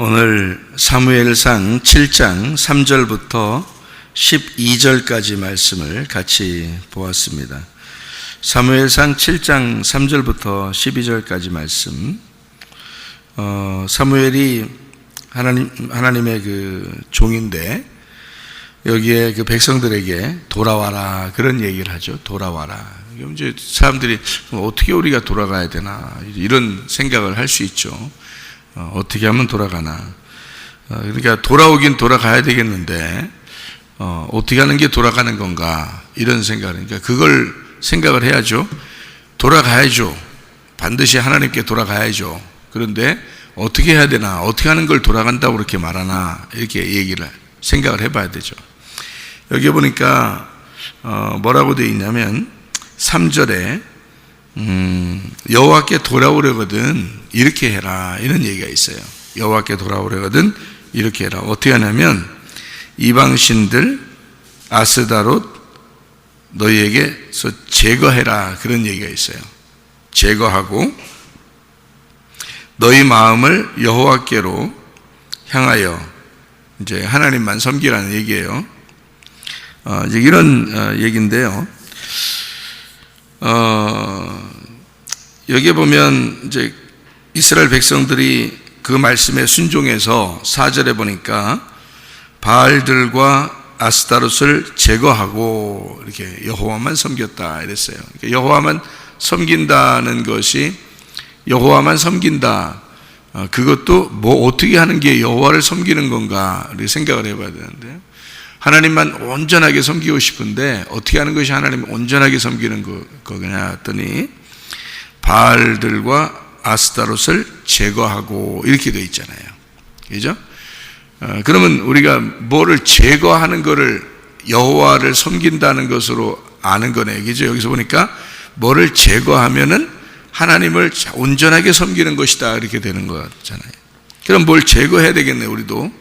오늘 사무엘상 7장 3절부터 12절까지 말씀을 같이 보았습니다. 사무엘상 7장 3절부터 12절까지 말씀. 사무엘이 하나님의 그 종인데 여기에 그 백성들에게 돌아와라 그런 얘기를 하죠. 돌아와라. 이제 사람들이 어떻게 우리가 돌아가야 되나 이런 생각을 할 수 있죠. 어떻게 하면 돌아가나. 그러니까 돌아오긴 돌아가야 되겠는데 어떻게 하는 게 돌아가는 건가 이런 생각. 그러니까 그걸 생각을 해야죠. 돌아가야죠. 반드시 하나님께 돌아가야죠. 그런데 어떻게 해야 되나, 어떻게 하는 걸 돌아간다고 그렇게 말하나 이렇게 얘기를 생각을 해봐야 되죠. 여기 보니까 뭐라고 되어 있냐면 3절에 여호와께 돌아오려거든 이렇게 해라 이런 얘기가 있어요. 여호와께 돌아오려거든 이렇게 해라. 어떻게 하냐면 이방신들 아스다롯 너희에게서 제거해라 그런 얘기가 있어요. 제거하고 너희 마음을 여호와께로 향하여 이제 하나님만 섬기라는 얘기예요. 이제 이런 얘기인데요. 여기에 보면 이제 이스라엘 백성들이 그 말씀에 순종해서 4절에 보니까 바알들과 아스타롯을 제거하고 이렇게 여호와만 섬겼다 이랬어요. 여호와만 섬긴다는 것이 여호와만 섬긴다. 그것도 뭐 어떻게 하는 게 여호와를 섬기는 건가 이렇게 생각을 해봐야 되는데 하나님만 온전하게 섬기고 싶은데 어떻게 하는 것이 하나님을 온전하게 섬기는 거냐 했더니 바알들과 아스타롯을 제거하고 이렇게 되어 있잖아요. 그죠? 그러면 우리가 뭐를 제거하는 거를 여호와를 섬긴다는 것으로 아는 거네요. 그죠? 여기서 보니까 뭐를 제거하면은 하나님을 온전하게 섬기는 것이다 이렇게 되는 거잖아요. 그럼 뭘 제거해야 되겠네. 우리도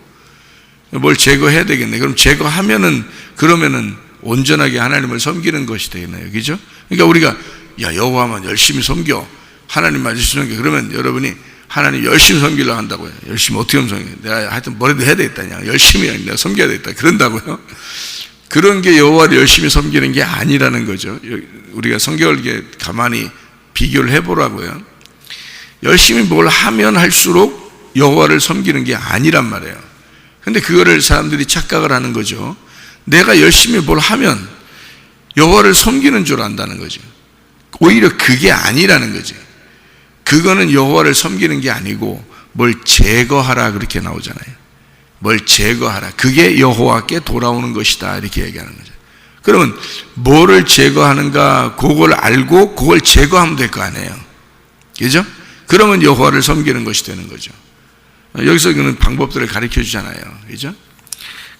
뭘 제거해야 되겠네. 그럼 제거하면은 그러면은 온전하게 하나님을 섬기는 것이 되겠네요. 그죠? 그러니까 우리가 여호와만 열심히 섬겨 하나님만 열심히 섬겨 그러면 여러분이 하나님 열심히 섬기려고 한다고요. 열심히 어떻게 하면 섬겨? 내가 하여튼 뭐라도 해야 되겠다. 열심히 내가 섬겨야 되겠다. 그런다고요. 그런 게 여호와를 열심히 섬기는 게 아니라는 거죠. 우리가 성경을 이렇게 가만히 비교를 해보라고요. 열심히 뭘 하면 할수록 여호와를 섬기는 게 아니란 말이에요. 근데 그거를 사람들이 착각을 하는 거죠. 내가 열심히 뭘 하면 여호와를 섬기는 줄 안다는 거죠. 오히려 그게 아니라는 거죠. 그거는 여호와를 섬기는 게 아니고 뭘 제거하라 그렇게 나오잖아요. 뭘 제거하라. 그게 여호와께 돌아오는 것이다 이렇게 얘기하는 거죠. 그러면 뭐를 제거하는가 그걸 알고 그걸 제거하면 될 거 아니에요. 그죠? 그러면 여호와를 섬기는 것이 되는 거죠. 여기서 그는 방법들을 가르쳐 주잖아요. 그죠?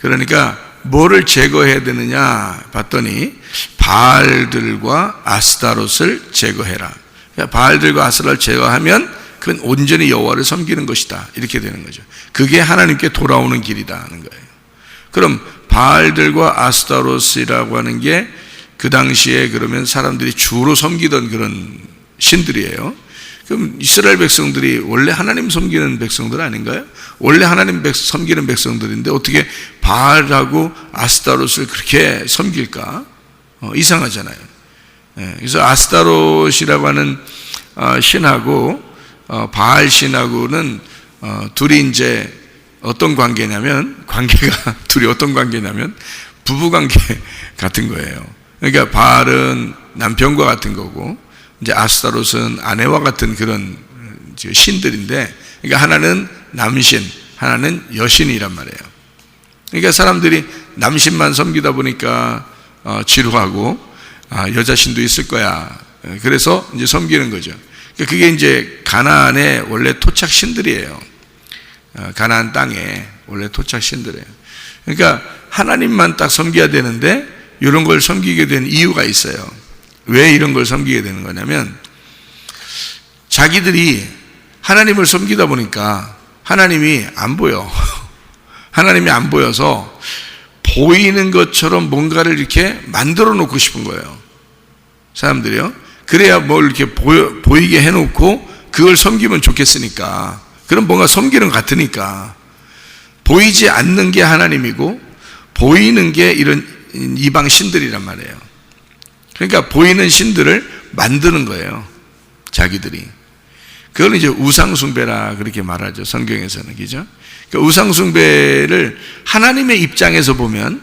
그러니까 뭐를 제거해야 되느냐 봤더니 바알들과 아스타롯을 제거해라. 바알들과 아스타롯을 제거하면 그건 온전히 여호와를 섬기는 것이다 이렇게 되는 거죠. 그게 하나님께 돌아오는 길이다 하는 거예요. 그럼 바알들과 아스타롯이라고 하는 게 그 당시에 그러면 사람들이 주로 섬기던 그런 신들이에요. 그럼 이스라엘 백성들이 원래 하나님 섬기는 백성들 아닌가요? 원래 하나님 섬기는 백성들인데 어떻게 바알하고 아스타롯을 그렇게 섬길까? 이상하잖아요. 그래서 아스타롯이라고 하는 신하고 바알 신하고는 둘이 이제 어떤 관계냐면 둘이 어떤 관계냐면 부부 관계 같은 거예요. 그러니까 바알은 남편과 같은 거고 이제 아스타롯은 아내와 같은 그런 신들인데 그러니까 하나는 남신, 하나는 여신이란 말이에요. 그러니까 사람들이 남신만 섬기다 보니까 지루하고 여자 신도 있을 거야. 그래서 이제 섬기는 거죠. 그러니까 그게 이제 가나안의 원래 토착 신들이에요. 가나안 땅에 원래 토착 신들이에요. 그러니까 하나님만 딱 섬겨야 되는데 이런 걸 섬기게 된 이유가 있어요. 왜 이런 걸 섬기게 되는 거냐면 자기들이 하나님을 섬기다 보니까 하나님이 안 보여. 하나님이 안 보여서 보이는 것처럼 뭔가를 이렇게 만들어 놓고 싶은 거예요. 사람들이요. 그래야 뭘 이렇게 보이게 해놓고 그걸 섬기면 좋겠으니까 그럼 뭔가 섬기는 것 같으니까. 보이지 않는 게 하나님이고 보이는 게 이런 이방 신들이란 말이에요. 그러니까 보이는 신들을 만드는 거예요, 자기들이. 그걸 이제 우상숭배라 그렇게 말하죠, 성경에서는. 그죠? 그러니까 우상숭배를 하나님의 입장에서 보면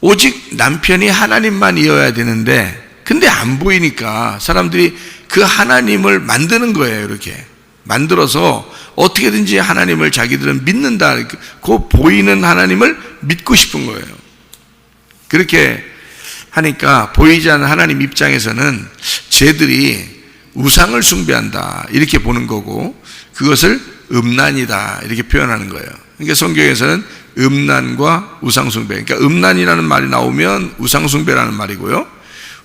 오직 남편이 하나님만이어야 되는데, 근데 안 보이니까 사람들이 그 하나님을 만드는 거예요. 이렇게 만들어서 어떻게든지 하나님을 자기들은 믿는다. 그 보이는 하나님을 믿고 싶은 거예요. 그렇게 하니까 보이지 않는 하나님 입장에서는 쟤들이 우상을 숭배한다 이렇게 보는 거고, 그것을 음란이다 이렇게 표현하는 거예요. 그러니까 성경에서는 음란과 우상숭배, 그러니까 음란이라는 말이 나오면 우상숭배라는 말이고요,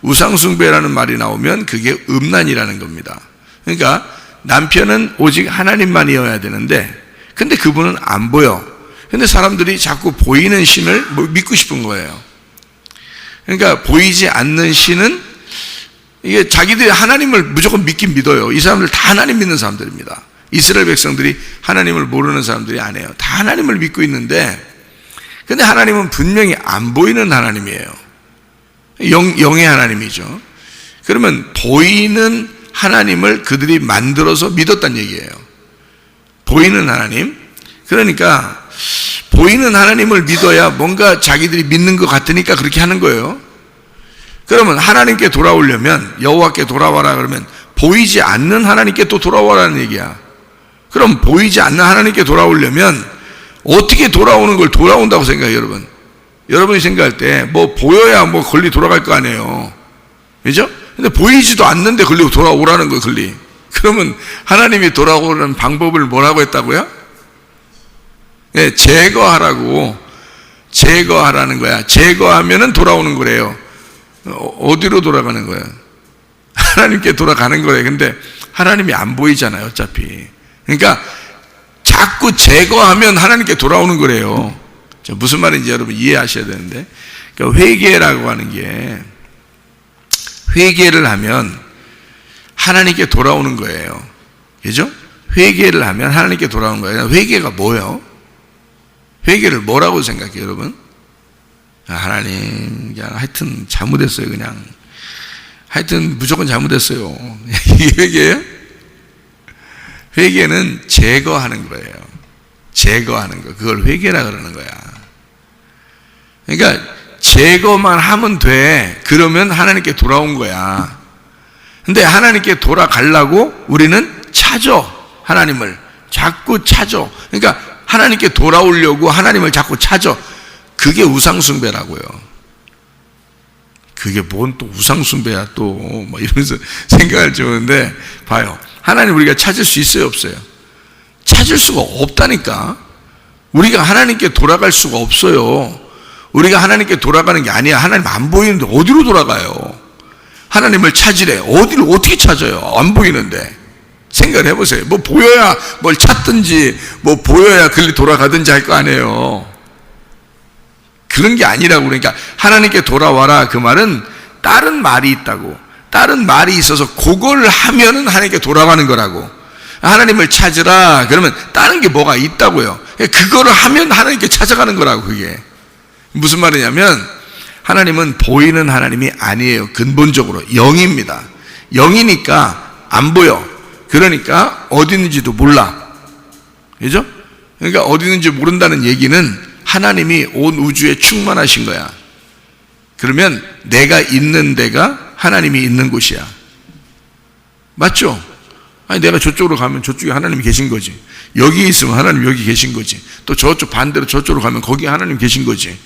우상숭배라는 말이 나오면 그게 음란이라는 겁니다. 그러니까 남편은 오직 하나님만이어야 되는데, 근데 그분은 안 보여. 근데 사람들이 자꾸 보이는 신을 믿고 싶은 거예요. 그러니까 보이지 않는 신은, 이게 자기들이 하나님을 무조건 믿긴 믿어요. 이 사람들 다 하나님 믿는 사람들입니다. 이스라엘 백성들이 하나님을 모르는 사람들이 아니에요. 다 하나님을 믿고 있는데, 근데 하나님은 분명히 안 보이는 하나님이에요. 영의 하나님이죠. 그러면 보이는 하나님을 그들이 만들어서 믿었다는 얘기예요. 보이는 하나님. 그러니까 보이는 하나님을 믿어야 뭔가 자기들이 믿는 것 같으니까 그렇게 하는 거예요. 그러면 하나님께 돌아오려면, 여호와께 돌아와라 그러면 보이지 않는 하나님께 또 돌아오라는 얘기야. 그럼 보이지 않는 하나님께 돌아오려면 어떻게 돌아오는 걸 돌아온다고 생각해요, 여러분? 여러분이 생각할 때 뭐 보여야 뭐 권리 돌아갈 거 아니에요. 그죠? 근데 보이지도 않는데 권리 돌아오라는 거예요, 권리. 그러면 하나님이 돌아오는 방법을 뭐라고 했다고요? 네, 제거하라는 거야. 제거하면은 돌아오는 거래요. 어디로 돌아가는 거야? 하나님께 돌아가는 거래. 근데 하나님이 안 보이잖아요, 어차피. 그러니까 자꾸 제거하면 하나님께 돌아오는 거래요. 무슨 말인지 여러분 이해하셔야 되는데, 그러니까 회개라고 하는 게, 회개를 하면 하나님께 돌아오는 거예요. 그죠? 회개를 하면 하나님께 돌아오는 거예요. 회개가 뭐예요? 회개를 뭐라고 생각해요, 여러분? 하나님, 그냥 하여튼 잘못했어요, 그냥. 하여튼 무조건 잘못했어요. 이게 회개예요? 회개는 제거하는 거예요. 제거하는 거. 그걸 회개라 그러는 거야. 그러니까 제거만 하면 돼. 그러면 하나님께 돌아온 거야. 근데 하나님께 돌아가려고 우리는 찾아. 하나님을 자꾸 찾아. 그러니까 하나님께 돌아오려고 하나님을 자꾸 찾아. 그게 우상숭배라고요. 그게 뭔 또 우상숭배야 또, 뭐 이러면서 생각을 주는데, 봐요. 하나님 우리가 찾을 수 있어요, 없어요? 찾을 수가 없다니까. 우리가 하나님께 돌아갈 수가 없어요. 우리가 하나님께 돌아가는 게 아니야. 하나님 안 보이는데 어디로 돌아가요? 하나님을 찾으래. 어디를 어떻게 찾아요? 안 보이는데. 생각을 해보세요. 뭐 보여야 뭘 찾든지, 뭐 보여야 글리 돌아가든지 할 거 아니에요. 그런 게 아니라고. 그러니까 하나님께 돌아와라 그 말은 다른 말이 있다고. 다른 말이 있어서 그걸 하면은 하나님께 돌아가는 거라고. 하나님을 찾으라 그러면 다른 게 뭐가 있다고요. 그거를 하면 하나님께 찾아가는 거라고. 그게 무슨 말이냐면, 하나님은 보이는 하나님이 아니에요. 근본적으로 영입니다. 영이니까 안 보여. 그러니까 어디 있는지도 몰라. 그죠? 그러니까 어디 있는지 모른다는 얘기는 하나님이 온 우주에 충만하신 거야. 그러면 내가 있는 데가 하나님이 있는 곳이야. 맞죠? 아니, 내가 저쪽으로 가면 저쪽에 하나님이 계신 거지. 여기 있으면 하나님 여기 계신 거지. 또 저쪽 반대로 저쪽으로 가면 거기에 하나님 계신 거지.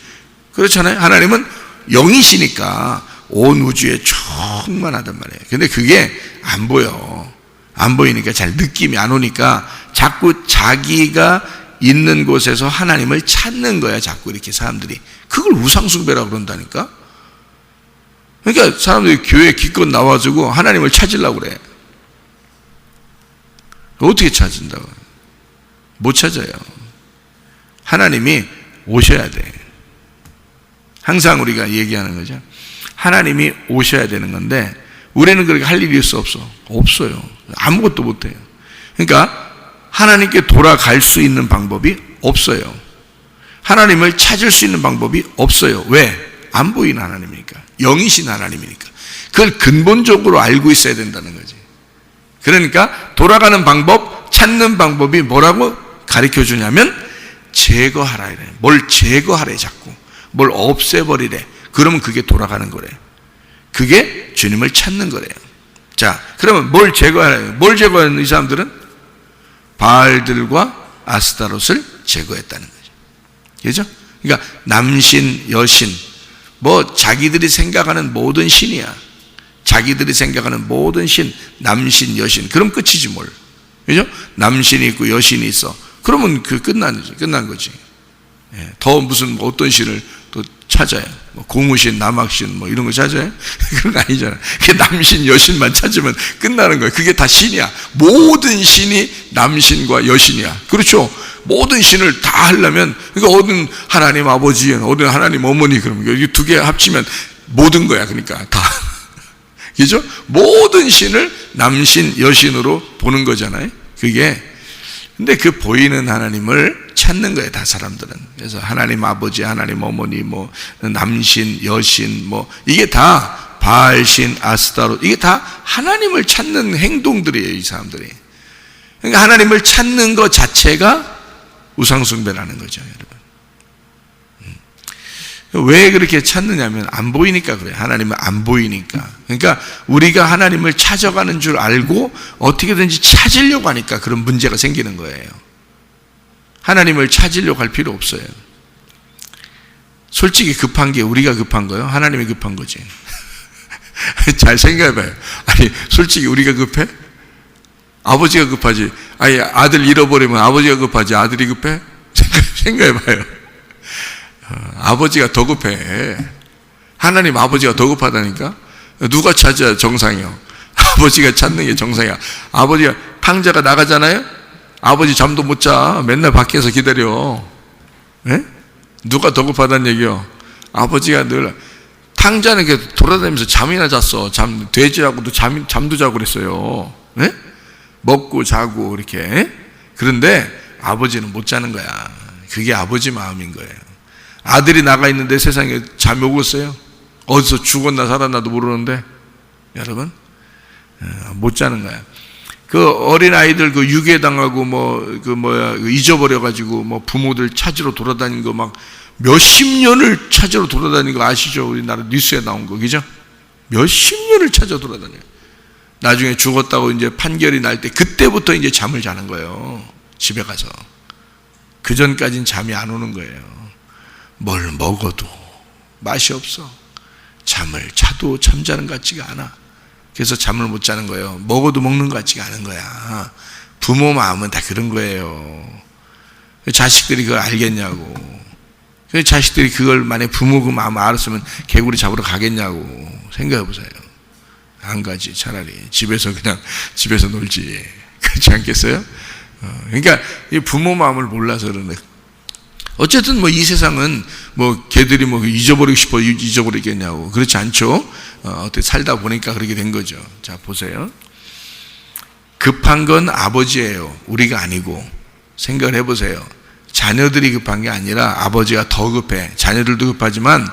그렇잖아요. 하나님은 영이시니까 온 우주에 충만하단 말이에요. 근데 그게 안 보여. 안 보이니까 잘 느낌이 안 오니까 자꾸 자기가 있는 곳에서 하나님을 찾는 거야. 자꾸 이렇게 사람들이. 그걸 우상숭배라고 그런다니까. 그러니까 사람들이 교회 기껏 나와가지고 하나님을 찾으려고 그래. 어떻게 찾은다고? 못 찾아요. 하나님이 오셔야 돼. 항상 우리가 얘기하는 거죠. 하나님이 오셔야 되는 건데 우리는 그렇게 할 일이 있어 없어? 없어요. 아무것도 못해요. 그러니까 하나님께 돌아갈 수 있는 방법이 없어요. 하나님을 찾을 수 있는 방법이 없어요. 왜? 안 보이는 하나님이니까. 영이신 하나님이니까. 그걸 근본적으로 알고 있어야 된다는 거지. 그러니까 돌아가는 방법, 찾는 방법이 뭐라고 가르쳐 주냐면 제거하라 이래. 뭘 제거하래 자꾸. 뭘 없애버리래. 그러면 그게 돌아가는 거래. 그게 주님을 찾는 거래요. 자, 그러면 뭘 제거하래? 뭘 제거하는 이 사람들은? 바알들과 아스타롯을 제거했다는 거죠. 그죠? 그러니까 남신, 여신, 뭐 자기들이 생각하는 모든 신이야. 자기들이 생각하는 모든 신, 남신, 여신. 그럼 끝이지 뭘. 그죠? 남신이 있고 여신이 있어. 그러면 끝난 거지. 예, 더 무슨 어떤 신을 또 찾아요. 뭐 고무신, 남학신 뭐 이런 거 찾아요? 그런 거 아니잖아. 그게 남신, 여신만 찾으면 끝나는 거예요. 그게 다 신이야. 모든 신이 남신과 여신이야. 그렇죠? 모든 신을 다 하려면, 그러니까 어느 하나님 아버지, 어느 하나님 어머니, 그러면 이 두 개 합치면 모든 거야. 그러니까 다. 그죠? 모든 신을 남신, 여신으로 보는 거잖아요. 그게. 근데 그 보이는 하나님을 찾는 거예요, 다 사람들은. 그래서 하나님 아버지, 하나님 어머니, 뭐, 남신, 여신, 뭐, 이게 다 바알신, 아스타롯, 이게 다 하나님을 찾는 행동들이에요, 이 사람들이. 그러니까 하나님을 찾는 것 자체가 우상숭배라는 거죠, 여러분. 왜 그렇게 찾느냐면 안 보이니까 그래요. 하나님은 안 보이니까. 그러니까 우리가 하나님을 찾아가는 줄 알고 어떻게든지 찾으려고 하니까 그런 문제가 생기는 거예요. 하나님을 찾으려고 할 필요 없어요. 솔직히 급한 게 우리가 급한 거예요? 하나님이 급한 거지. 잘 생각해봐요. 아니 솔직히 우리가 급해? 아버지가 급하지. 아니 아들 잃어버리면 아버지가 급하지 아들이 급해? 생각해봐요. 아버지가 더 급해. 하나님 아버지가 더 급하다니까. 누가 찾아야 정상이요? 아버지가 찾는 게 정상이야. 아버지가 탕자가 나가잖아요. 아버지 잠도 못 자. 맨날 밖에서 기다려. 네? 누가 더 급하다는 얘기요? 아버지가 늘 탕자는 이렇게 돌아다니면서 잠이나 잤어. 돼지하고도 잠도 자고 그랬어요. 네? 먹고 자고 이렇게. 그런데 아버지는 못 자는 거야. 그게 아버지 마음인 거예요. 아들이 나가 있는데 세상에 잠이 오겠어요? 어디서 죽었나 살았나도 모르는데 여러분 못 자는 거야. 그 어린 아이들 그 유괴당하고 잊어버려 가지고 뭐 부모들 찾으러 돌아다니는 거 막 몇십 년을 찾으러 돌아다니는 거 아시죠? 우리나라 뉴스에 나온 거 그죠? 몇십 년을 찾아 돌아다녀요. 나중에 죽었다고 이제 판결이 날 때 그때부터 이제 잠을 자는 거예요. 집에 가서. 그 전까지는 잠이 안 오는 거예요. 뭘 먹어도 맛이 없어. 잠을 자도 잠자는 것 같지가 않아. 그래서 잠을 못 자는 거예요. 먹어도 먹는 것 같지가 않은 거야. 부모 마음은 다 그런 거예요. 자식들이 그걸 알겠냐고. 자식들이 그걸 만약에 부모 그 마음 알았으면 개구리 잡으러 가겠냐고 생각해 보세요. 안 가지. 차라리 집에서 놀지. 그렇지 않겠어요? 그러니까 이 부모 마음을 몰라서 그러네. 어쨌든 뭐 이 세상은 뭐 걔들이 뭐 잊어버리고 싶어 잊어버리겠냐고. 그렇지 않죠. 어떻게 살다 보니까 그렇게 된 거죠. 자 보세요. 급한 건 아버지예요. 우리가 아니고. 생각을 해보세요. 자녀들이 급한 게 아니라 아버지가 더 급해. 자녀들도 급하지만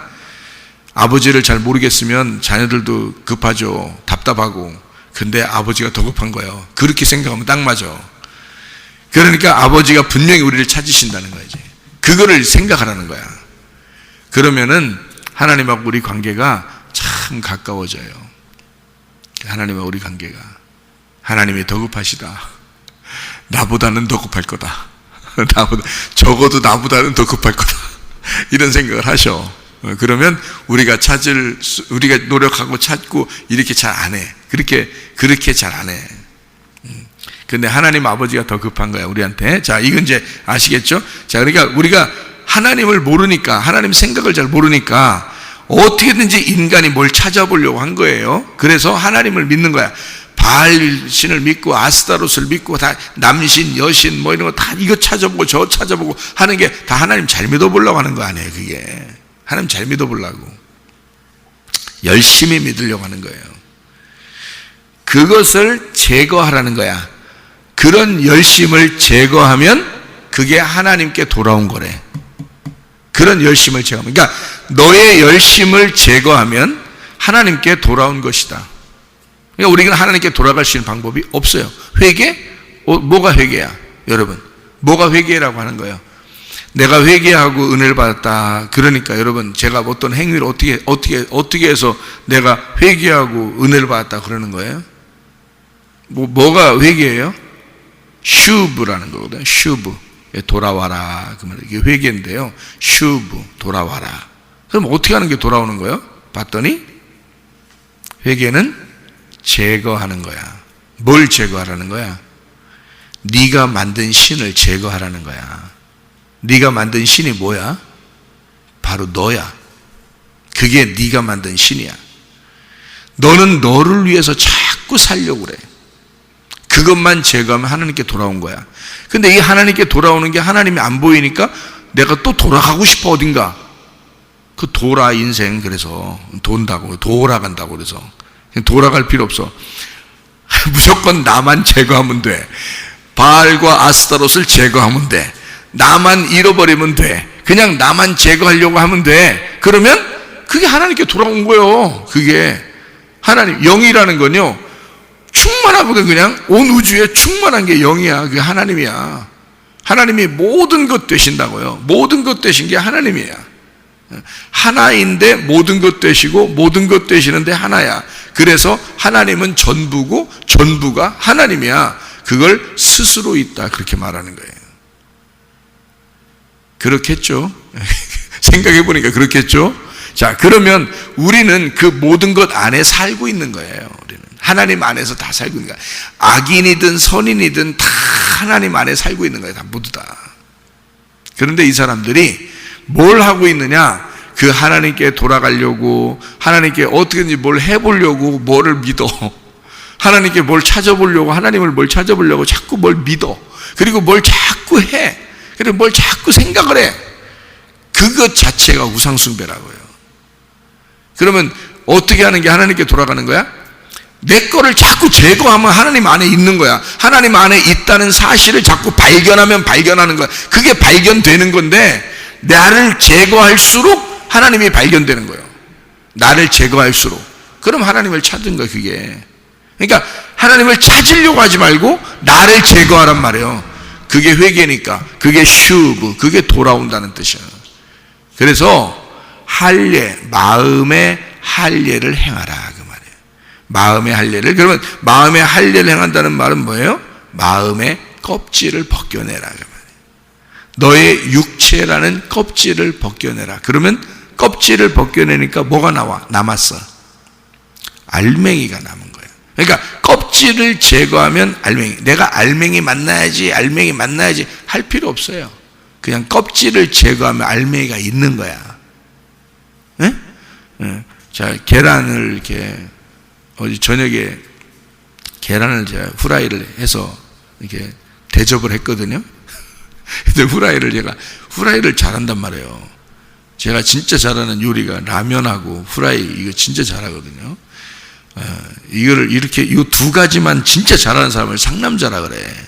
아버지를 잘 모르겠으면 자녀들도 급하죠. 답답하고. 근데 아버지가 더 급한 거예요. 그렇게 생각하면 딱 맞아. 그러니까 아버지가 분명히 우리를 찾으신다는 거지. 그거를 생각하라는 거야. 그러면은 하나님하고 우리 관계가 참 가까워져요. 하나님과 우리 관계가. 하나님이 더 급하시다. 나보다는 더 급할 거다. 적어도 나보다는 더 급할 거다. 이런 생각을 하셔. 그러면 우리가 노력하고 찾고 이렇게 잘 안 해. 그렇게 잘 안 해. 근데 하나님 아버지가 더 급한 거야, 우리한테. 자, 이건 이제 아시겠죠? 자, 그러니까 우리가 하나님을 모르니까, 하나님 생각을 잘 모르니까 어떻게든지 인간이 뭘 찾아보려고 한 거예요. 그래서 하나님을 믿는 거야. 바알신을 믿고 아스타롯을 믿고 다 남신, 여신 뭐 이런 거 다 이거 찾아보고 저 찾아보고 하는 게 다 하나님 잘 믿어보려고 하는 거 아니에요, 그게. 하나님 잘 믿어보려고. 열심히 믿으려고 하는 거예요. 그것을 제거하라는 거야. 그런 열심을 제거하면 그게 하나님께 돌아온 거래. 그런 열심을 제거하면, 그러니까 너의 열심을 제거하면 하나님께 돌아온 것이다. 그러니까 우리가 하나님께 돌아갈 수 있는 방법이 없어요. 회개? 뭐가 회개야? 여러분, 뭐가 회개라고 하는 거예요? 내가 회개하고 은혜를 받았다. 그러니까 여러분, 제가 어떤 행위를 어떻게 해서 내가 회개하고 은혜를 받았다 그러는 거예요? 뭐가 회개예요? 슈브라는 거거든요. 슈브. 돌아와라. 그 말, 이게 회개인데요. 슈브. 돌아와라. 그럼 어떻게 하는 게 돌아오는 거예요? 봤더니 회개는 제거하는 거야. 뭘 제거하라는 거야? 네가 만든 신을 제거하라는 거야. 네가 만든 신이 뭐야? 바로 너야. 그게 네가 만든 신이야. 너는 너를 위해서 자꾸 살려고 그래. 그것만 제거하면 하나님께 돌아온 거야. 근데 이 하나님께 돌아오는 게 하나님이 안 보이니까 내가 또 돌아가고 싶어 어딘가. 그 돌아 인생. 그래서 돈다고 돌아간다고 그래서 돌아갈 필요 없어. 무조건 나만 제거하면 돼. 바알과 아스타롯을 제거하면 돼. 나만 잃어버리면 돼. 그냥 나만 제거하려고 하면 돼. 그러면 그게 하나님께 돌아온 거예요. 그게 하나님. 영이라는 건요, 충만하고 그냥 온 우주에 충만한 게 영이야. 그게 하나님이야. 하나님이 모든 것 되신다고요. 모든 것 되신 게 하나님이야. 하나인데 모든 것 되시고 모든 것 되시는데 하나야. 그래서 하나님은 전부고 전부가 하나님이야. 그걸 스스로 있다. 그렇게 말하는 거예요. 그렇겠죠? 생각해 보니까 그렇겠죠? 자, 그러면 우리는 그 모든 것 안에 살고 있는 거예요. 우리는 하나님 안에서 다 살고 있는 거야. 악인이든 선인이든 다 하나님 안에 살고 있는 거예요. 다 모두 다. 그런데 이 사람들이 뭘 하고 있느냐? 그 하나님께 돌아가려고, 하나님께 어떻게든지 뭘 해보려고 뭐를 믿어. 하나님께 뭘 찾아보려고, 하나님을 뭘 찾아보려고 자꾸 뭘 믿어. 그리고 뭘 자꾸 해. 그리고 뭘 자꾸 생각을 해. 그것 자체가 우상숭배라고요. 그러면 어떻게 하는 게 하나님께 돌아가는 거야? 내 거를 자꾸 제거하면 하나님 안에 있는 거야. 하나님 안에 있다는 사실을 자꾸 발견하면 발견하는 거야. 그게 발견되는 건데, 나를 제거할수록 하나님이 발견되는 거예요. 나를 제거할수록. 그럼 하나님을 찾은 거야, 그게. 그러니까 하나님을 찾으려고 하지 말고 나를 제거하란 말이에요. 그게 회개니까. 그게 슈브, 그게 돌아온다는 뜻이야. 그래서 할례, 마음의 할례를 행하라 그 말이에요. 마음의 할례를. 그러면 마음의 할례를 행한다는 말은 뭐예요? 마음의 껍질을 벗겨내라 그 말이에요. 너의 육체라는 껍질을 벗겨내라. 그러면 껍질을 벗겨내니까 뭐가 남았어? 알맹이가 남은 거예요. 그러니까 껍질을 제거하면 알맹이. 내가 알맹이 만나야지 할 필요 없어요. 그냥 껍질을 제거하면 알맹이가 있는 거야. 네? 자, 계란을 이렇게 어제 저녁에 계란을 제가 후라이를 해서 이렇게 대접을 했거든요. 근데 후라이를 잘한단 말이에요. 제가 진짜 잘하는 요리가 라면하고 후라이, 이거 진짜 잘하거든요. 이거를 이렇게 이 두 가지만 진짜 잘하는 사람을 상남자라 그래.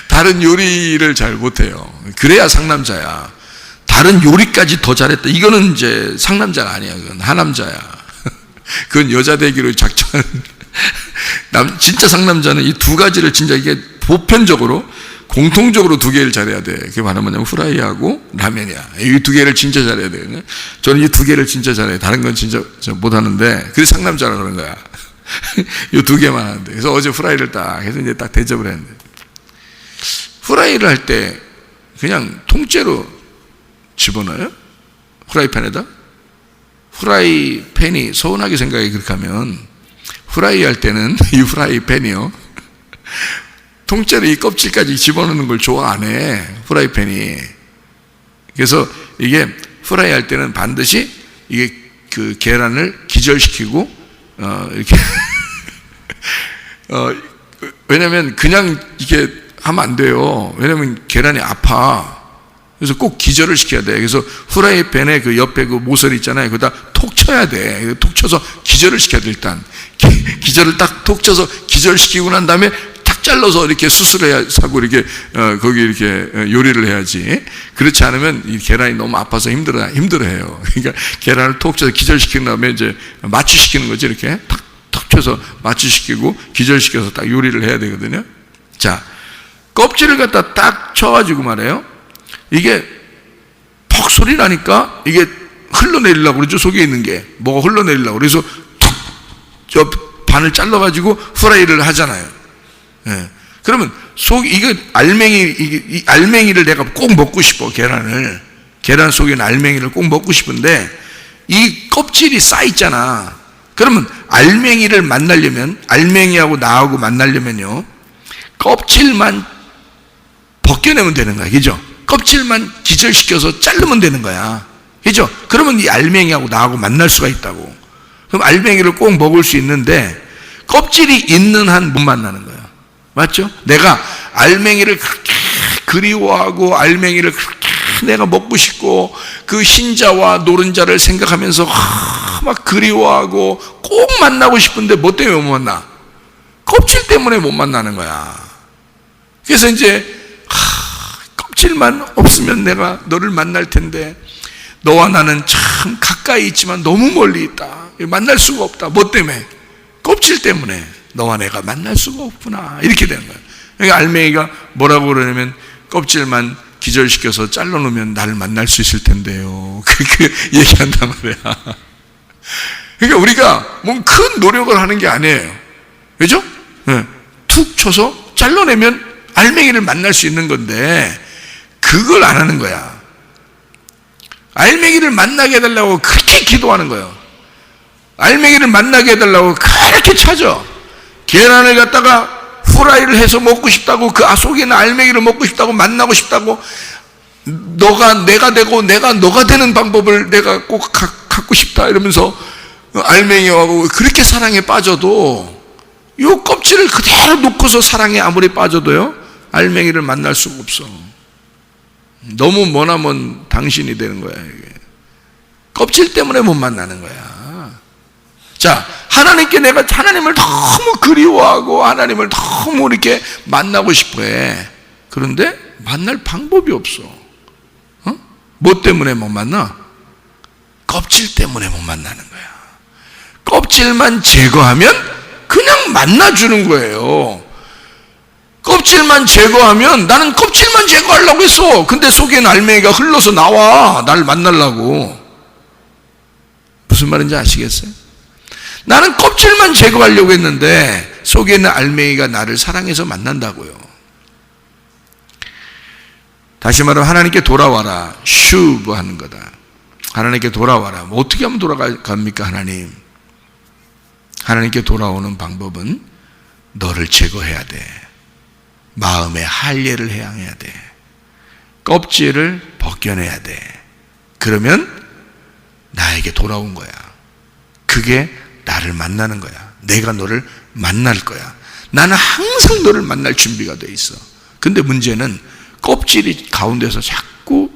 다른 요리를 잘 못해요. 그래야 상남자야. 다른 요리까지 더 잘했다. 이거는 이제 상남자가 아니야. 그건 하남자야. 그건 여자 되기로 작정한. 진짜 상남자는 이 두 가지를 진짜 이게 보편적으로 공통적으로 두 개를 잘해야 돼. 그게 뭐냐면 후라이하고 라면이야. 이 두 개를 진짜 잘해야 돼요. 저는 이 두 개를 진짜 잘해요. 다른 건 진짜 못하는데, 그래서 상남자라 그런 거야. 이 두 개만 하는데. 그래서 어제 후라이를 딱 해서 이제 딱 대접을 했는데, 후라이를 할 때 그냥 통째로 집어넣어요? 후라이팬에다? 후라이팬이 서운하게 생각해. 그렇게 하면 후라이 할 때는 이 후라이팬이요, 통째로 이 껍질까지 집어넣는 걸 좋아 안 해, 후라이팬이. 그래서 이게 후라이 할 때는 반드시 이게 그 계란을 기절시키고 이렇게 왜냐면 그냥 이게 하면 안 돼요. 왜냐면 계란이 아파. 그래서 꼭 기절을 시켜야 돼. 그래서 후라이팬에 그 옆에 그 모서리 있잖아요. 그거다 톡 쳐야 돼. 톡 쳐서 기절을 시켜야 돼, 일단. 기절을 딱 톡 쳐서 기절시키고 난 다음에 탁 잘라서 이렇게 수술해야 하고 이렇게, 거기 이렇게 요리를 해야지. 그렇지 않으면 이 계란이 너무 아파서 힘들어해요. 그러니까 계란을 톡 쳐서 기절시킨 다음에 이제 마취시키는 거지. 이렇게 탁 쳐서 마취시키고 기절시켜서 딱 요리를 해야 되거든요. 자, 껍질을 갖다 딱 쳐가지고 말해요. 이게 퍽 소리 나니까 이게 흘러내리려고 그러죠. 속에 있는 게 뭐가 흘러내리려고 그래서 툭 저 반을 잘라가지고 후라이를 하잖아요. 예. 그러면 이거 이 알맹이를 내가 꼭 먹고 싶어. 계란 속에 있는 알맹이를 꼭 먹고 싶은데 이 껍질이 쌓여 있잖아. 그러면 알맹이를 만나려면, 알맹이하고 나하고 만나려면요, 껍질만 벗겨내면 되는 거야. 그죠? 껍질만 기절시켜서 자르면 되는 거야. 그죠? 그러면 이 알맹이하고 나하고 만날 수가 있다고. 그럼 알맹이를 꼭 먹을 수 있는데 껍질이 있는 한 못 만나는 거야. 맞죠? 내가 알맹이를 그렇게 그리워하고 알맹이를 그렇게 내가 먹고 싶고 그 흰자와 노른자를 생각하면서 막 그리워하고 꼭 만나고 싶은데 뭐 때문에 못 만나? 껍질 때문에 못 만나는 거야. 그래서 이제 껍질만 없으면 내가 너를 만날 텐데 너와 나는 참 가까이 있지만 너무 멀리 있다. 만날 수가 없다. 뭐 때문에? 껍질 때문에 너와 내가 만날 수가 없구나. 이렇게 되는 거야. 그러니까 알맹이가 뭐라고 그러냐면 껍질만 기절시켜서 잘라놓으면 나를 만날 수 있을 텐데요. 그렇게 얘기한단 말이야. 그러니까 우리가 뭔 큰 노력을 하는 게 아니에요. 그죠? 네. 툭 쳐서 잘라내면 알맹이를 만날 수 있는 건데 그걸 안 하는 거야. 알맹이를 만나게 해달라고 그렇게 기도하는 거예요. 알맹이를 만나게 해달라고 그렇게 찾아. 계란을 갖다가 후라이를 해서 먹고 싶다고, 그 속에 있는 알맹이를 먹고 싶다고, 만나고 싶다고, 내가 되고 내가 너가 되는 방법을 내가 꼭 갖고 싶다 이러면서 알맹이하고 그렇게 사랑에 빠져도 요 껍질을 그대로 놓고서 사랑에 아무리 빠져도요 알맹이를 만날 수가 없어. 너무 머나먼 당신이 되는 거야. 이게 껍질 때문에 못 만나는 거야. 자, 하나님께 내가 하나님을 너무 그리워하고 하나님을 너무 이렇게 만나고 싶어해. 그런데 만날 방법이 없어. 뭐 때문에 못 만나? 껍질 때문에 못 만나는 거야. 껍질만 제거하면 그냥 만나주는 거예요. 껍질만 제거하면, 나는 껍질만 제거하려고 했어. 근데 속에는 알맹이가 흘러서 나와. 날 만나려고. 무슨 말인지 아시겠어요? 나는 껍질만 제거하려고 했는데 속에 있는 알맹이가 나를 사랑해서 만난다고요. 다시 말하면 하나님께 돌아와라. 슈브 하는 거다. 하나님께 돌아와라. 뭐 어떻게 하면 돌아갑니까? 하나님께 돌아오는 방법은 너를 제거해야 돼. 마음의 할례를 해야 돼. 껍질을 벗겨내야 돼. 그러면 나에게 돌아온 거야. 그게 나를 만나는 거야. 내가 너를 만날 거야. 나는 항상 너를 만날 준비가 돼 있어. 근데 문제는 껍질이 가운데서 자꾸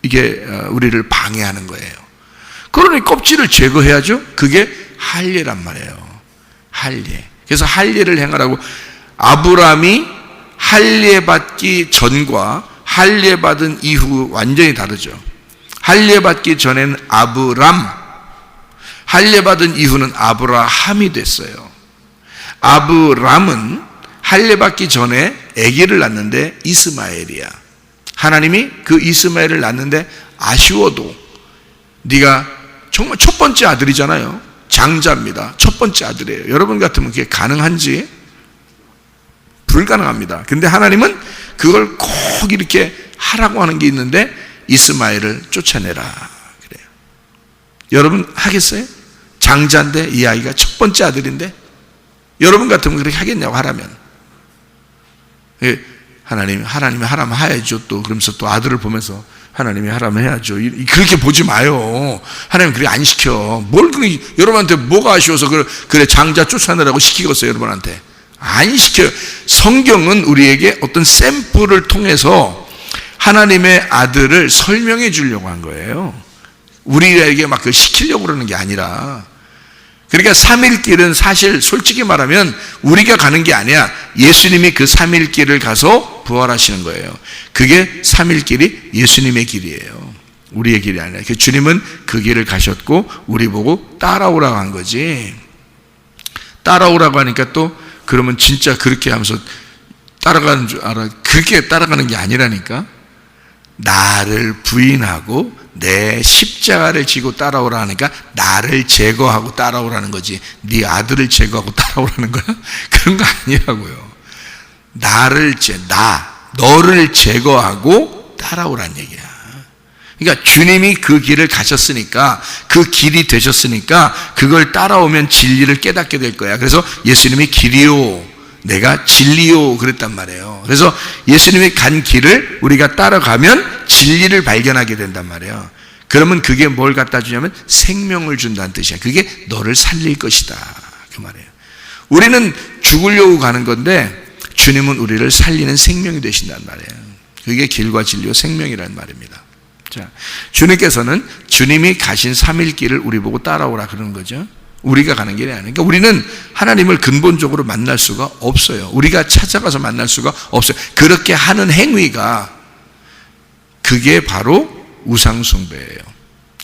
이게 우리를 방해하는 거예요. 그러니 껍질을 제거해야죠. 그게 할례란 말이에요. 할례. 그래서 할례를 행하라고. 아브라함이 할례 받기 전과 할례 받은 이후 완전히 다르죠. 할례 받기 전에는 아브람, 할례 받은 이후는 아브라함이 됐어요. 아브람은 할례 받기 전에 아기를 낳는데 이스마엘이야. 하나님이 그 이스마엘을 낳는데 아쉬워도, 네가 정말 첫 번째 아들이잖아요. 장자입니다. 첫 번째 아들이에요. 여러분 같으면 그게 가능한지? 불가능합니다. 근데 하나님은 그걸 꼭 이렇게 하라고 하는 게 있는데 이스마엘을 쫓아내라 그래요. 여러분 하겠어요? 장자인데 이 아이가 첫 번째 아들인데 여러분 같으면 그렇게 하겠냐고 하라면. 하나님이 하라면 해야죠. 또 그러면서 또 아들을 보면서 하나님이 하라면 해야죠. 그렇게 보지 마요. 하나님 그렇게 안 시켜. 여러분한테 뭐가 아쉬워서 그래 장자 쫓아내라고 시키겠어요? 여러분한테 안 시켜요. 성경은 우리에게 어떤 샘플을 통해서 하나님의 아들을 설명해 주려고 한 거예요. 우리에게 막 그 시키려고 그러는 게 아니라. 그러니까 3일 길은 사실 솔직히 말하면 우리가 가는 게 아니야. 예수님이 그 3일 길을 가서 부활하시는 거예요. 그게 3일 길이 예수님의 길이에요. 우리의 길이 아니라. 주님은 그 길을 가셨고 우리 보고 따라오라고 한 거지. 따라오라고 하니까 또 그러면 진짜 그렇게 하면서 따라가는 줄 알아. 그렇게 따라가는 게 아니라니까. 나를 부인하고 내 십자가를 지고 따라오라 하니까 나를 제거하고 따라오라는 거지. 네 아들을 제거하고 따라오라는 거야? 그런 거 아니라고요. 너를 제거하고 따라오라는 얘기야. 그러니까 주님이 그 길을 가셨으니까, 그 길이 되셨으니까 그걸 따라오면 진리를 깨닫게 될 거야. 그래서 예수님이 길이요 내가 진리요 그랬단 말이에요. 그래서 예수님이 간 길을 우리가 따라가면 진리를 발견하게 된단 말이에요. 그러면 그게 뭘 갖다 주냐면 생명을 준다는 뜻이야. 그게 너를 살릴 것이다 그 말이에요. 우리는 죽으려고 가는 건데 주님은 우리를 살리는 생명이 되신단 말이에요. 그게 길과 진리와 생명이라는 말입니다. 자, 주님께서는 주님이 가신 3일 길을 우리 보고 따라오라 그러는 거죠. 우리가 가는 길이 아니니까. 그러니까 우리는 하나님을 근본적으로 만날 수가 없어요. 우리가 찾아가서 만날 수가 없어요. 그렇게 하는 행위가 그게 바로 우상숭배예요.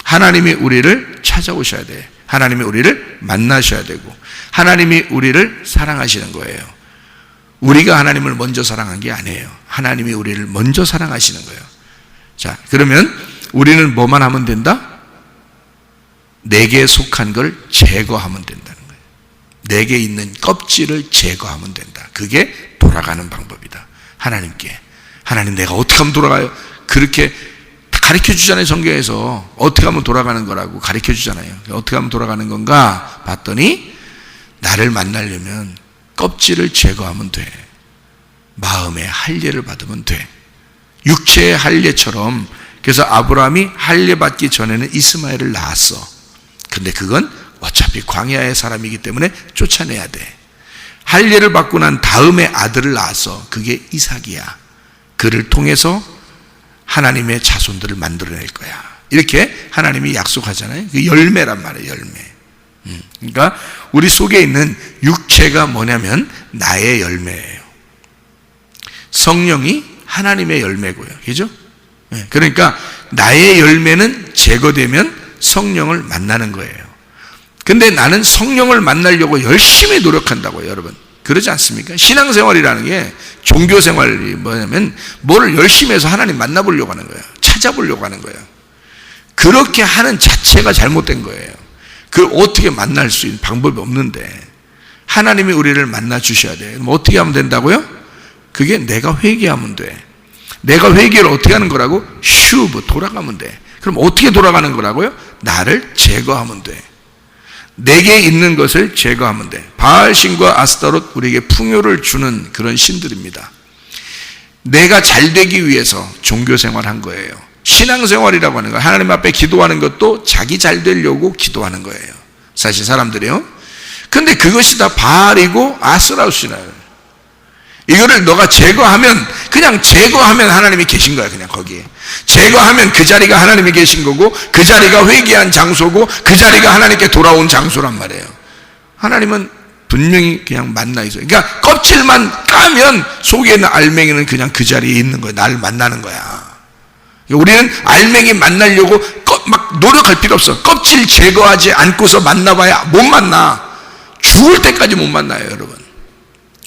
하나님이 우리를 찾아오셔야 돼. 하나님이 우리를 만나셔야 되고 하나님이 우리를 사랑하시는 거예요. 우리가 하나님을 먼저 사랑한 게 아니에요. 하나님이 우리를 먼저 사랑하시는 거예요. 자, 그러면 우리는 뭐만 하면 된다? 내게 속한 걸 제거하면 된다는 거예요. 내게 있는 껍질을 제거하면 된다. 그게 돌아가는 방법이다. 하나님께. 하나님 내가 어떻게 하면 돌아가요? 그렇게 가르쳐 주잖아요. 성경에서 어떻게 하면 돌아가는 거라고 가르쳐 주잖아요. 어떻게 하면 돌아가는 건가 봤더니 나를 만나려면 껍질을 제거하면 돼. 마음의 할례를 받으면 돼. 육체의 할례처럼. 그래서 아브라함이 할례 받기 전에는 이스마엘을 낳았어. 근데 그건 어차피 광야의 사람이기 때문에 쫓아내야 돼. 할례를 받고 난 다음에 아들을 낳았어. 그게 이삭이야. 그를 통해서 하나님의 자손들을 만들어낼 거야. 이렇게 하나님이 약속하잖아요. 그 열매란 말이에요. 열매. 그러니까 우리 속에 있는 육체가 뭐냐면 나의 열매예요. 성령이 하나님의 열매고요. 그죠? 그러니까 나의 열매는 제거되면 성령을 만나는 거예요. 근데 나는 성령을 만나려고 열심히 노력한다고요, 여러분. 그러지 않습니까? 신앙생활이라는 게 종교생활이 뭐냐면 뭐를 열심히 해서 하나님 만나보려고 하는 거예요. 찾아보려고 하는 거예요. 그렇게 하는 자체가 잘못된 거예요. 그걸 어떻게 만날 수 있는 방법이 없는데 하나님이 우리를 만나 주셔야 돼요. 그럼 어떻게 하면 된다고요? 그게 내가 회개하면 돼. 내가 회개를 어떻게 하는 거라고? 돌아가면 돼. 그럼 어떻게 돌아가는 거라고요? 나를 제거하면 돼. 내게 있는 것을 제거하면 돼. 바알신과 아스타롯 우리에게 풍요를 주는 그런 신들입니다. 내가 잘 되기 위해서 종교생활한 거예요. 신앙생활이라고 하는 거, 하나님 앞에 기도하는 것도 자기 잘 되려고 기도하는 거예요. 사실 사람들이요. 근데 그것이 다 바알이고 아스라우시나요. 이거를 너가 제거하면, 그냥 제거하면 하나님이 계신 거야. 그냥 거기에 제거하면 그 자리가 하나님이 계신 거고, 그 자리가 회개한 장소고, 그 자리가 하나님께 돌아온 장소란 말이에요. 하나님은 분명히 그냥 만나 있어요. 그러니까 껍질만 까면 속에 있는 알맹이는 그냥 그 자리에 있는 거야. 나를 만나는 거야. 우리는 알맹이 만나려고 막 노력할 필요 없어. 껍질 제거하지 않고서 만나봐야 못 만나. 죽을 때까지 못 만나요, 여러분.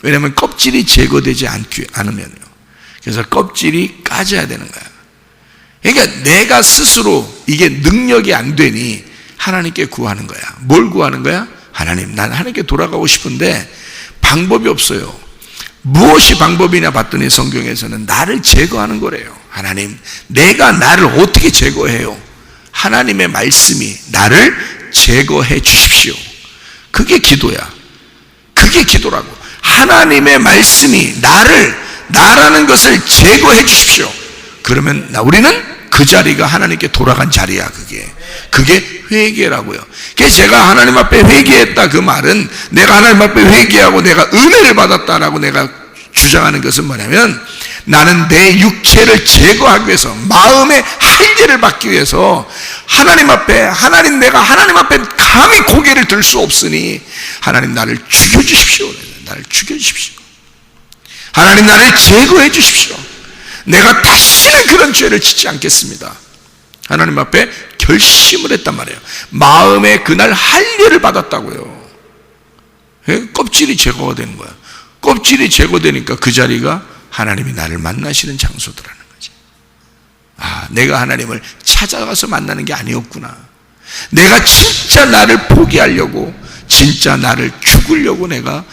왜냐하면 껍질이 제거되지 않으면요. 그래서 껍질이 까져야 되는 거야. 그러니까 내가 스스로 이게 능력이 안 되니 하나님께 구하는 거야. 뭘 구하는 거야? 하나님, 난 하나님께 돌아가고 싶은데 방법이 없어요. 무엇이 방법이냐 봤더니 성경에서는 나를 제거하는 거래요. 하나님, 내가 나를 어떻게 제거해요? 하나님의 말씀이 나를 제거해 주십시오. 그게 기도야. 그게 기도라고. 하나님의 말씀이 나라는 것을 제거해 주십시오. 그러면 우리는 그 자리가 하나님께 돌아간 자리야. 그게 회개라고요. 그래서 제가 하나님 앞에 회개했다 그 말은 내가 하나님 앞에 회개하고 내가 은혜를 받았다라고 내가 주장하는 것은 뭐냐면, 나는 내 육체를 제거하기 위해서, 마음의 할례를 받기 위해서 내가 하나님 앞에 감히 고개를 들 수 없으니 하나님 나를 죽여주십시오. 나를 죽여주십시오. 하나님 나를 제거해 주십시오. 내가 다시는 그런 죄를 짓지 않겠습니다. 하나님 앞에 결심을 했단 말이에요. 마음에 그날 할례를 받았다고요. 껍질이 제거가 되는 거야. 껍질이 제거되니까 그 자리가 하나님이 나를 만나시는 장소더라는 거지. 내가 하나님을 찾아가서 만나는 게 아니었구나. 내가 진짜 나를 포기하려고, 진짜 나를 죽으려고 내가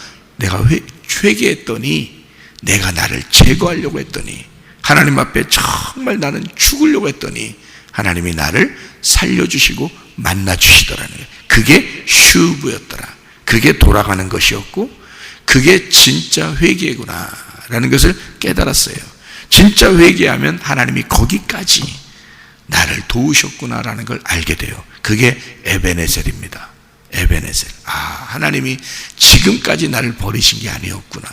회개했더니, 내가 나를 제거하려고 했더니, 하나님 앞에 정말 나는 죽으려고 했더니 하나님이 나를 살려주시고 만나주시더라는 거예요. 그게 슈브였더라. 그게 돌아가는 것이었고, 그게 진짜 회개구나 라는 것을 깨달았어요. 진짜 회개하면 하나님이 거기까지 나를 도우셨구나 라는 걸 알게 돼요. 그게 에베네셀입니다. 에베네셀. 하나님이 지금까지 나를 버리신 게 아니었구나.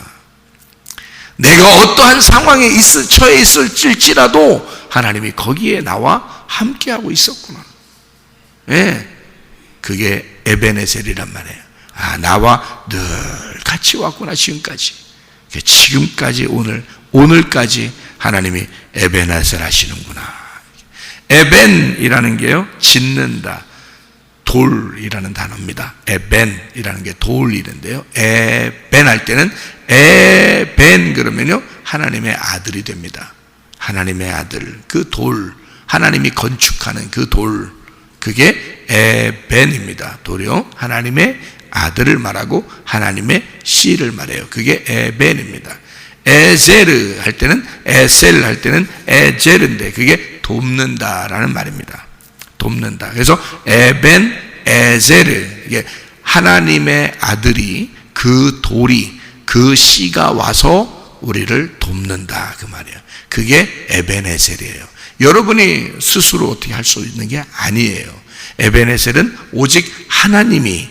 내가 어떠한 상황에 처해 있을지라도 하나님이 거기에 나와 함께하고 있었구나. 그게 에베네셀이란 말이에요. 나와 늘 같이 왔구나. 지금까지 오늘까지 하나님이 에베네셀 하시는구나. 에벤이라는 게요, 짓는다, 돌이라는 단어입니다. 에벤이라는 게 돌이는데요, 에벤 할 때는 에벤 그러면요 하나님의 아들이 됩니다. 하나님의 아들, 그 돌, 하나님이 건축하는 그 돌, 그게 에벤입니다. 돌이요, 하나님의 아들을 말하고 하나님의 씨를 말해요. 그게 에벤입니다. 에셀 할 때는 에젤인데 그게 돕는다라는 말입니다. 돕는다. 그래서 에벤 에셀, 이게 하나님의 아들이, 그 돌이, 그 씨가 와서 우리를 돕는다 그 말이에요. 그게 에벤에셀이에요. 여러분이 스스로 어떻게 할 수 있는 게 아니에요. 에벤에셀은 오직 하나님이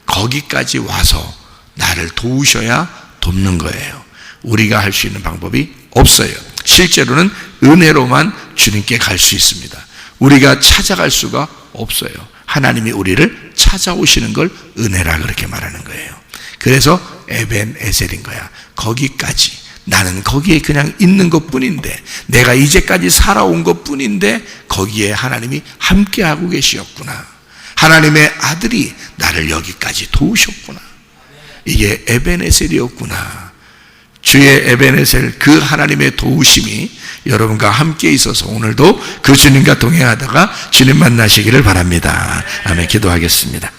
거기까지 와서 나를 도우셔야 돕는 거예요. 우리가 할 수 있는 방법이 없어요. 실제로는 은혜로만 주님께 갈 수 있습니다. 우리가 찾아갈 수가 없어요. 하나님이 우리를 찾아오시는 걸 은혜라 그렇게 말하는 거예요. 그래서 에벤에셀인 거야. 거기까지, 나는 거기에 그냥 있는 것 뿐인데, 내가 이제까지 살아온 것 뿐인데 거기에 하나님이 함께하고 계시었구나. 하나님의 아들이 나를 여기까지 도우셨구나. 이게 에벤에셀이었구나. 주의 에벤에셀, 그 하나님의 도우심이 여러분과 함께 있어서 오늘도 그 주님과 동행하다가 주님 만나시기를 바랍니다. 아멘. 기도하겠습니다.